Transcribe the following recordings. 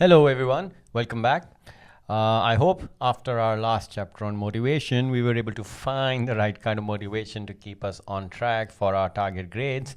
Hello everyone, welcome back. I hope after our last chapter on motivation, we were able to find the right kind of motivation to keep us on track for our target grades.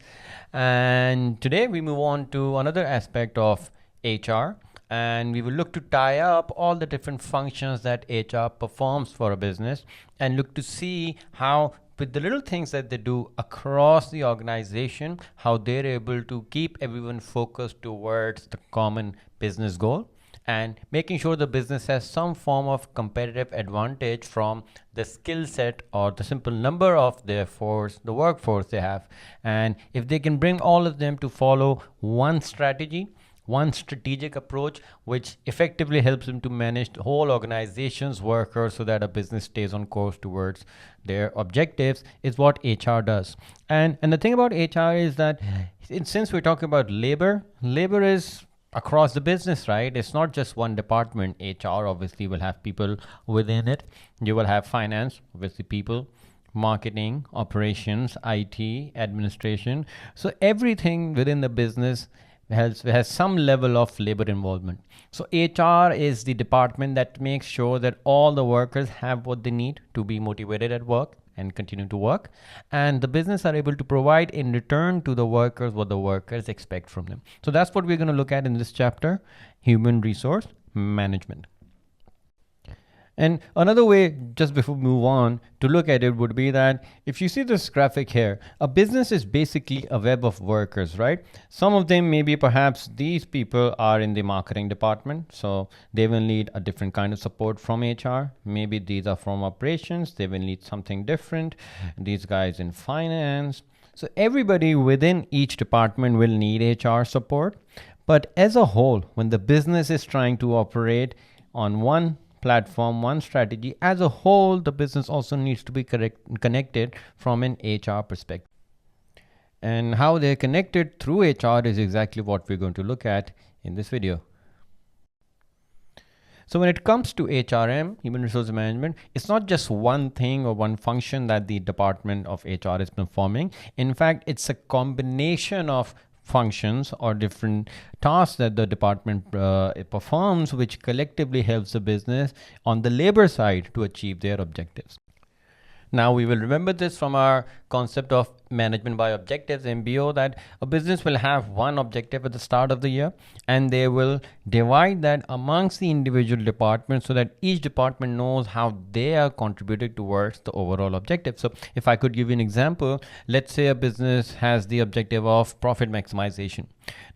And today we move on to another aspect of HR, and we will look to tie up all the different functions that HR performs for a business and look to see how with the little things that they do across the organization, how they're able to keep everyone focused towards the common business goal and making sure the business has some form of competitive advantage from the skill set or the simple number of their force, the workforce they have. And if they can bring all of them to follow one strategy, one strategic approach which effectively helps them to manage the whole organization's workers so that a business stays on course towards their objectives, is what HR does. And the thing about HR is that since we're talking about labor is across the business, right? It's not just one department. HR obviously will have people within it. You will have finance, obviously people, marketing, operations, IT, administration. So everything within the business has some level of labor involvement. So HR is the department that makes sure that all the workers have what they need to be motivated at work and continue to work, and the business are able to provide in return to the workers what the workers expect from them. So that's what we're going to look at in this chapter, human resource management. And another way, just before we move on, to look at it would be that if you see this graphic here, a business is basically a web of workers, right? Some of them maybe perhaps these people are in the marketing department, so they will need a different kind of support from HR. Maybe these are from operations, they will need something different. These guys in finance. So everybody within each department will need HR support. But as a whole, when the business is trying to operate on one platform, one strategy, as a whole, the business also needs to be connected from an HR perspective. And how they're connected through HR is exactly what we're going to look at in this video. So when it comes to HRM, human resource management, it's not just one thing or one function that the department of HR is performing. In fact, it's a combination of functions or different tasks that the department performs, which collectively helps the business on the labor side to achieve their objectives. Now we will remember this from our concept of management by objectives, MBO, that a business will have one objective at the start of the year and they will divide that amongst the individual departments so that each department knows how they are contributing towards the overall objective. So if I could give you an example, let's say a business has the objective of profit maximization.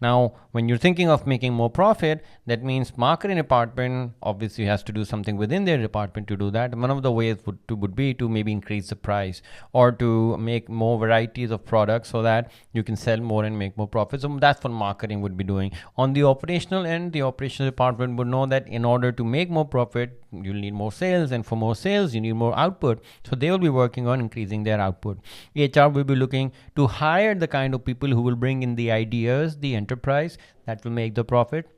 Now, when you're thinking of making more profit, that means marketing department obviously has to do something within their department to do that. One of the ways would be to maybe increase the price or to make more varieties of products so that you can sell more and make more profit. So that's what marketing would be doing. On the operational end, the operational department would know that in order to make more profit, you'll need more sales, and for more sales, you need more output. So they will be working on increasing their output. HR will be looking to hire the kind of people who will bring in the ideas, the enterprise that will make the profit,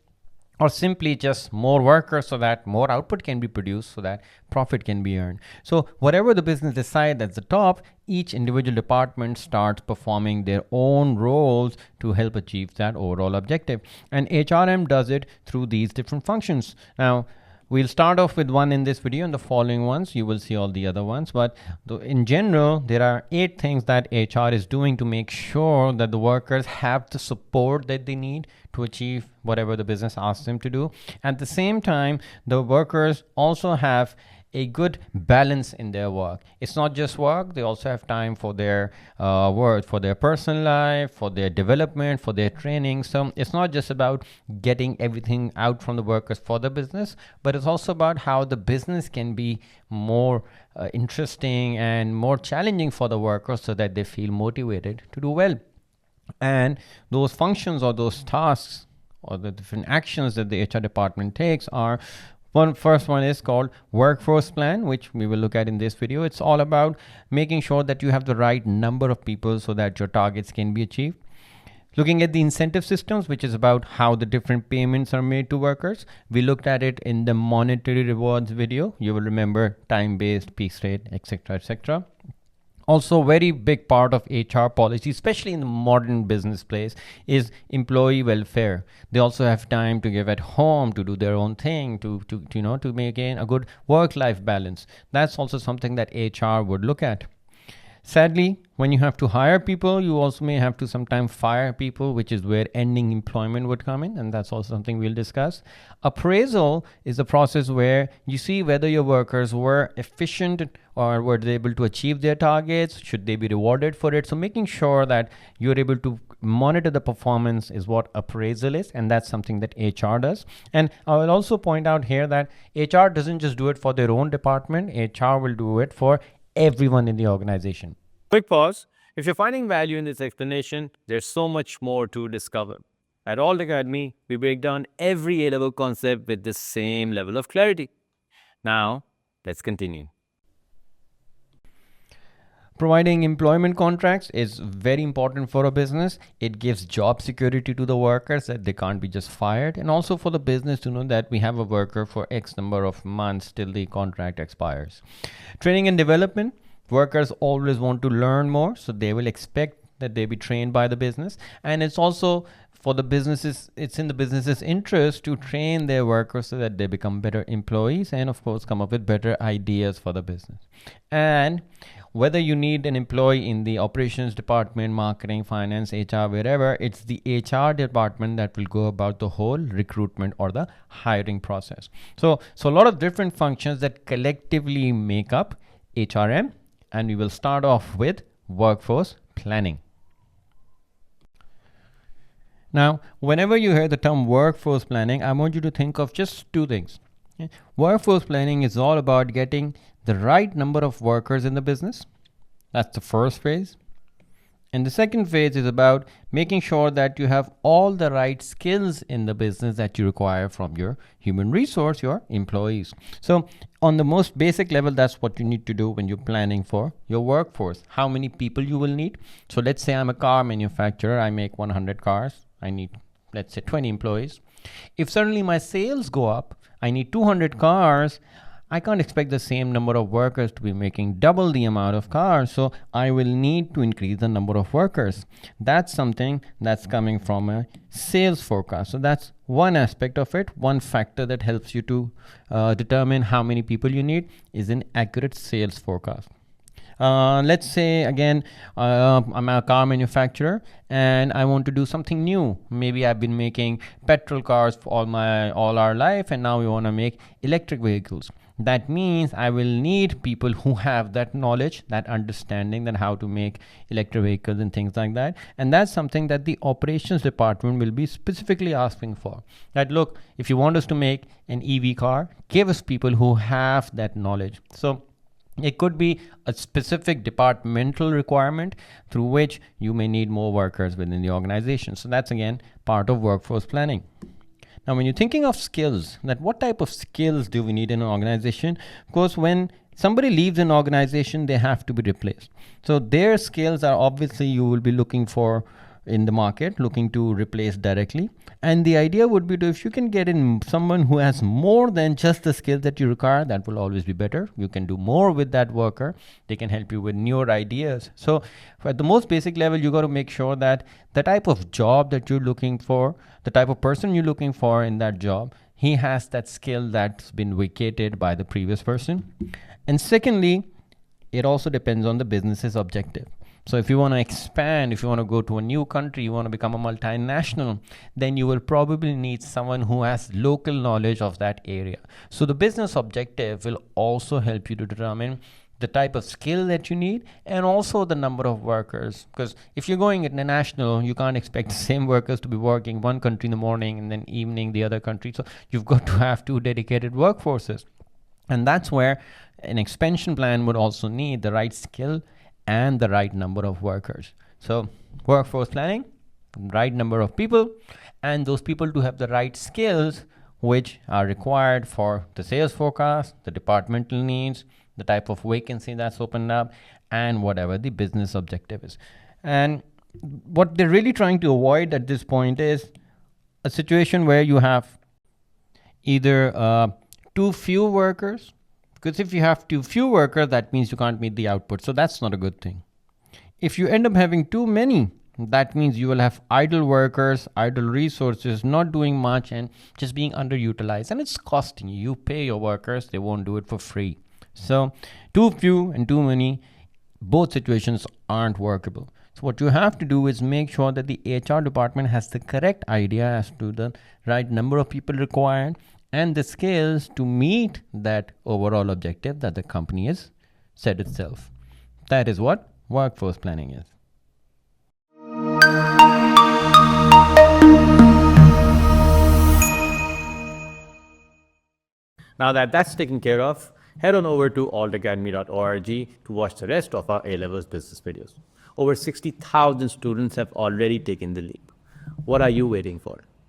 or simply just more workers so that more output can be produced so that profit can be earned. So whatever the business decides at the top, each individual department starts performing their own roles to help achieve that overall objective. And HRM does it through these different functions. Now, we'll start off with one in this video, and the following ones you will see all the other ones. But in general, there are 8 things that HR is doing to make sure that the workers have the support that they need to achieve whatever the business asks them to do. At the same time, the workers also have a good balance in their work. It's not just work, they also have time for their work, for their personal life, for their development, for their training. So it's not just about getting everything out from the workers for the business, but it's also about how the business can be more interesting and more challenging for the workers so that they feel motivated to do well. And those functions or those tasks or the different actions that the HR department takes are first one is called workforce plan, which we will look at in this video. It's all about making sure that you have the right number of people so that your targets can be achieved. Looking at the incentive systems, which is about how the different payments are made to workers. We looked at it in the monetary rewards video. You will remember time-based, piece rate, etc., etc. Also, very big part of HR policy, especially in the modern business place, is employee welfare. They also have time to give at home, to do their own thing, to maintain a good work-life balance. That's also something that HR would look at. Sadly, when you have to hire people, you also may have to sometimes fire people, which is where ending employment would come in, and that's also something we'll discuss. Appraisal is a process where you see whether your workers were efficient or were they able to achieve their targets, should they be rewarded for it. So making sure that you're able to monitor the performance is what appraisal is, and that's something that HR does. And I will also point out here that HR doesn't just do it for their own department, HR will do it for everyone in the organization. Quick pause. If you're finding value in this explanation, there's so much more to discover. At Alt Academy, we break down every A-level concept with the same level of clarity. Now, let's continue. Providing employment contracts is very important for a business. It gives job security to the workers, that they can't be just fired, and also for the business to know that we have a worker for X number of months till the contract expires. Training and development. Workers always want to learn more, so they will expect that they be trained by the business. And it's also for the businesses, it's in the business's interest to train their workers so that they become better employees and of course come up with better ideas for the business. And whether you need an employee in the operations department, marketing, finance, HR, wherever, it's the HR department that will go about the whole recruitment or the hiring process. So a lot of different functions that collectively make up HRM, and we will start off with workforce planning. Now, whenever you hear the term workforce planning, I want you to think of just two things. Okay? Workforce planning is all about getting the right number of workers in the business. That's the first phase. And the second phase is about making sure that you have all the right skills in the business that you require from your human resource, your employees. So on the most basic level, that's what you need to do when you're planning for your workforce. How many people you will need. So let's say I'm a car manufacturer. I make 100 cars. I need, let's say, 20 employees. If suddenly my sales go up, I need 200 cars. I can't expect the same number of workers to be making double the amount of cars, so I will need to increase the number of workers. That's something that's coming from a sales forecast. So that's one aspect of it. One factor that helps you to determine how many people you need is an accurate sales forecast. Let's say again, I'm a car manufacturer and I want to do something new. Maybe I've been making petrol cars for all our life, and now we want to make electric vehicles. That means I will need people who have that knowledge, that understanding, that how to make electric vehicles and things like that. And that's something that the operations department will be specifically asking for. That look, if you want us to make an EV car, give us people who have that knowledge. So it could be a specific departmental requirement through which you may need more workers within the organization. So that's again part of workforce planning. Now, when you're thinking of skills, that what type of skills do we need in an organization? Of course, when somebody leaves an organization, they have to be replaced. So their skills are obviously you will be looking for in the market, looking to replace directly. And the idea would be to, if you can get in someone who has more than just the skills that you require, that will always be better. You can do more with that worker. They can help you with newer ideas. So at the most basic level, you got to make sure that the type of job that you're looking for, the type of person you're looking for in that job, he has that skill that's been vacated by the previous person. And secondly, it also depends on the business's objective. So if you want to expand, if you want to go to a new country, you want to become a multinational, then you will probably need someone who has local knowledge of that area. So the business objective will also help you to determine the type of skill that you need and also the number of workers. Because if you're going international, you can't expect the same workers to be working one country in the morning and then evening the other country. So you've got to have two dedicated workforces. And that's where an expansion plan would also need the right skill and the right number of workers. So workforce planning, right number of people, and those people to have the right skills which are required for the sales forecast, the departmental needs, the type of vacancy that's opened up, and whatever the business objective is. And what they're really trying to avoid at this point is a situation where you have either too few workers Because if you have too few workers, that means you can't meet the output. So that's not a good thing. If you end up having too many, that means you will have idle workers, idle resources, not doing much and just being underutilized. And it's costing you. You pay your workers, they won't do it for free. So too few and too many, both situations aren't workable. So what you have to do is make sure that the HR department has the correct idea as to the right number of people required and the skills to meet that overall objective that the company has set itself. That is what workforce planning is. Now that that's taken care of, head on over to altacademy.org to watch the rest of our A-Levels business videos. Over 60,000 students have already taken the leap. What are you waiting for?